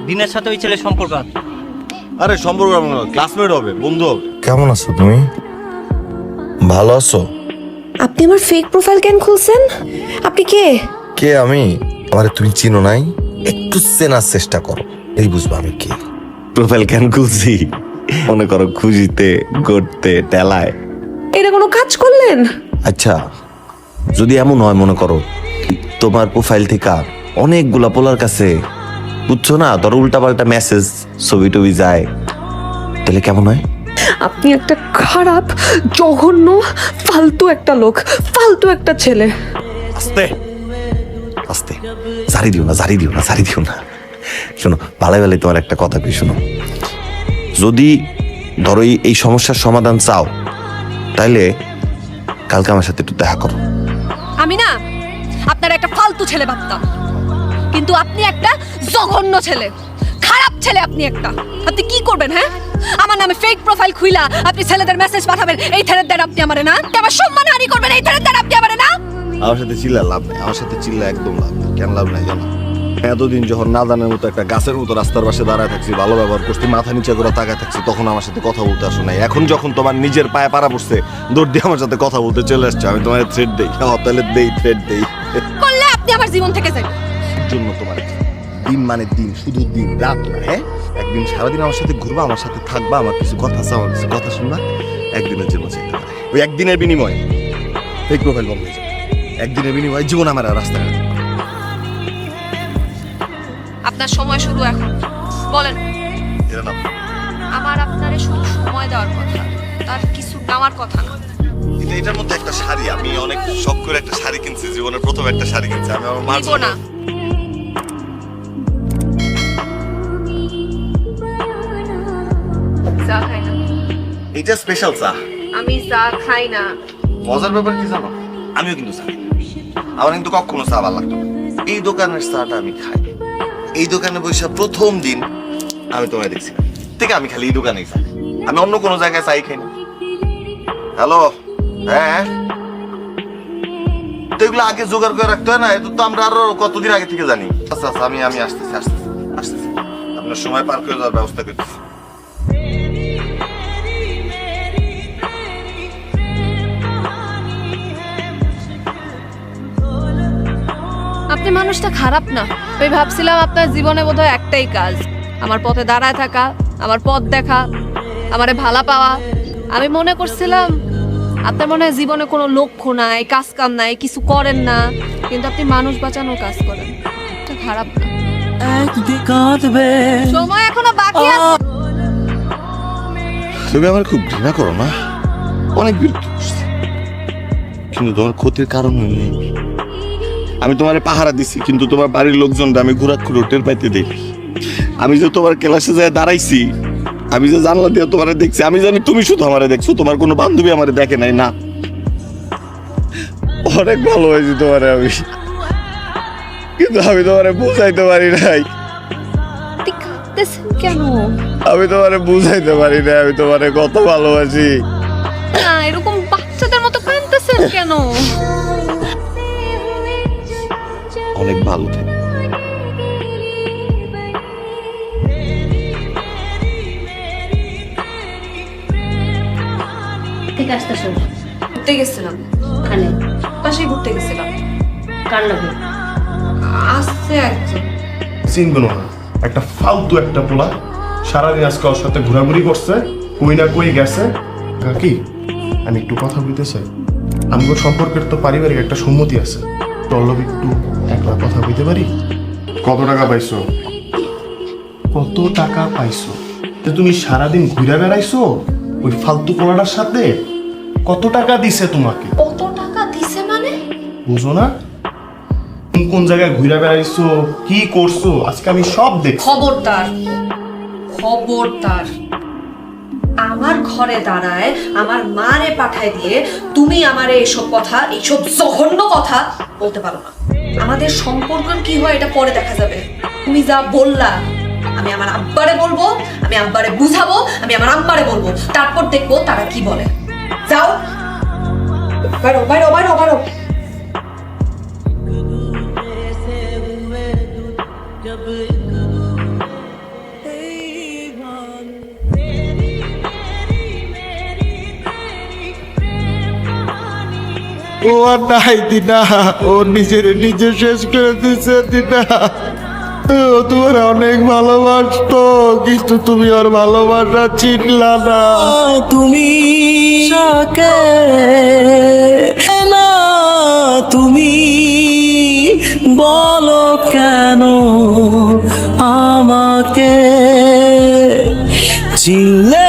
দিনের সাথে ওই ছেলের সম্পর্ক আছে। আরে সম্পর্ক ক্লাসমেট হবে, বন্ধু হবে। কেমন আছো তুমি? ভালো আছো? আপনি আমার ফেক প্রোফাইল কেন খুলছেন? আপনি কে? কে আমি? আমারে তুমি চিনো নাই? একটু চেনার চেষ্টা করো, এই বুঝবো আমি কে। প্রোফাইল কেন খুলছি? মনে করো খুশিতে করতে টেলায়। এটা কোনো কাজ করলেন? আচ্ছা, যদি এমন হয় মনে করো তোমার প্রোফাইল থেকে অনেকগুলা পোলার কাছে বুঝছো না, ধর উল্টাপাল্টা মেসেজ ছবি টবি যায়, তাহলে কেমন হয়? আপনি একটা খারাপ, জঘন্য, ফালতু একটা লোক, ফালতু একটা ছেলে। আস্তে আস্তে, জারি দিও না, জারি দিও না, জারি দিও না। শোনো, ভালো ভালো তোমার একটা কথা কি শোনো, যদি ধরো এই সমস্যার সমাধান চাও তাহলে কালকে আমার সাথে একটু দেখা করো। আমি না আপনার একটা ফালতু ছেলে ভাবতাম, কিন্তু আপনি একটা জঘন্য ছেলে, খারাপ ছেলে। আপনি কি করবেন? হ্যাঁ, আমার নামে ফেক প্রোফাইল খুইলা আপনি ছেলেদের মেসেজ পাঠাবেন, এই ছেলের দ্বারা আপনি আমারে না, আমার সম্মান হানি করবেন এই ছেলের দ্বারা আপনি আমারে না। আমার সাথে চিল্লা লাভ নেই, আমার সাথে চিল্লা একদম লাভ নেই। কেন লাভ নাই জানো? এতদিন যখন নাদানের মতো একটা গাছের মতো রাস্তার পাশে দাঁড়ায় থাকছি, ভালো ব্যবহার করছি, মাথা নিচে করে তাকায় থাকছি, তখন আমার সাথে কথা বলতে আসো নাই। এখন যখন তোমার নিজের পায়ে পাড়া পড়ছে, দৌড় দিয়ে আমার সাথে কথা বলতে চলে আসছে, আমি তোমার থ্রেড দেই। তাহলে দেই, থ্রেড দেই। করলে আপনি আমার জীবন থেকে যাবেন। জন্য তোমার দিন মানে দিন, শুধু দিন রাত না। হ্যাঁ, একদিন সারাদিন আমার সাথে ঘুরবা, আমার সাথে থাকবা, আমার কিছু কথা আছে, আমার কিছু কথা শুনবা, একদিনের জন্য চাইতে পারে। ওই একদিনের বিনিময়ে ফেক প্রোফাইল বন্ধ হয়ে যাবে। একদিনের বিনিময়ে জীবন আমার আর রাস্তায় আপনার সময় শুরু এখন, বলেন। আমার আপনারে শুধু সময় দেওয়ার কথা, তার কিছু নেওয়ার কথা না। এটার মধ্যে একটা শাড়ি, আমি অনেক শখ করে একটা শাড়ি কিনছি, জীবনের প্রথম একটা শাড়ি কিনছি আমি আমার মার জন্য। চা খাই না। এটা স্পেশাল চা। আমি চা খাই না। মজার ব্যাপার কি জানো, আমিও কিন্তু চা খাই। আমার কিন্তু কখনো চা ভালো লাগতো না। এই দোকানের চাটা আমি খাই। এই দোকানে বসে প্রথম দিন আমি তোমায় দেখছি থেকে আমি খালি এই দোকানেই চাই, আমি অন্য কোনো জায়গায় চাই খাই না। হ্যালো, হ্যাঁ, তো এগুলো আগে জোগাড় করে রাখতে হয় না? এটা তো আমরা আরো কতদিন আগে থেকে জানি। আচ্ছা আচ্ছা, আমি আসতেছি আসতেছি আসতেছি, আপনার সময় পার করে যাওয়ার ব্যবস্থা করতেছি। আপনি মানুষটা খারাপ না। আমি ভাবছিলাম আপনার জীবনে বোধহয় একটাই কাজ, আমার পথে দাঁড়ায় থাকা, আমার পথ দেখা, আমারে ভালা পাওয়া। আমি মনে করছিলাম আপনার মনে হয় জীবনে কোনো লক্ষ্য নাই, কাজ কাম নাই, কিছু করেন না, কিন্তু আপনি মানুষ বাঁচানোর কাজ করেন। এটা খারাপ না। সময় এখনো বাকি আছে। তুমি আমার খুব ঘৃণা করো না? অনেক বিরক্ত করছি, কিন্তু তোমার ক্ষতির কারণ নেই। আমি তোমার পাহারা দিছি, কিন্তু তোমার বাড়ির লোকজনটা আমি ঘোরাঘুরি টের পাইতে দিই। আমি যে তোমার ক্লাসে যায় দাঁড়াইছি, আমি যে জানলা দিয়ে তোমার দেখছি, আমি জানি তুমি শুধু আমারে দেখছো, তোমার কোনো বান্ধবী আমারে দেখে নাই। না, অনেক ভালো হয়েছি তোমারে আমি, কিন্তু আমি তোমারে বুঝাইতে পারি নাই। কেন? আমি তোমারে বুঝাইতে পারি না আমি তোমারে কত ভালোবাসি। না, এরকম বাচ্চাদের মতো কাঁদতেছেন কেন? অনেক ভালো থাকে। থেকে আসতেছো? ঘুরতে গেছিলাম, ওখানে পাশেই ঘুরতে গেছিলাম। কার লাগে? আসছে একজন। চিনবো না, একটা ফালতু একটা পোলা সারাদিন আজকে ওর সাথে ঘোরাঘুরি করছে, কই না কই গেছে। কাকি, আমি একটু কথা বলতে চাই। আমার সম্পর্কের তো পারিবারিক একটা সম্মতি আছে, পল্লব একটু একলা কথা বলতে পারি? কত টাকা পাইছো? কত টাকা পাইছো? যে তুমি সারাদিন ঘুরে বেড়াইছো ওই ফালতু পোলাটার সাথে? কত টাকা দিছে তোমাকে? কত টাকা দিছে মানে? বুঝো না? তুমি কোন জায়গায় ঘুরে বেড়াইছো, কি করছো, আজকে আমি সব দেখছি। খবরদার, খবরদার, আমার ঘরে দাঁড়ায় আমার মারে পাঠায় দিয়ে তুমি আমারে এসব কথা, এইসব জঘন্য কথা বলতে পারো না। আমাদের সম্পর্ক কি হয় এটা পরে দেখা যাবে। তুমি যা বললা আমি আমার আব্বারে বলবো, আমি আব্বারে বুঝাবো, আমি আমার আম্মারে বলবো, তারপর দেখবো তারা কি বলে। যাও, বাইরো বাইরো বাইরো বাইরো। ও আর নাই দিনা, ও নিজের নিজে শেষ করে দিছে দিনা। ও তোমার অনেক ভালোবাসতো, কিন্তু তুমি ওর ভালোবাসা চিনলা না। তুমি সাকে না, তুমি বলো কেন আমাকে চিনলে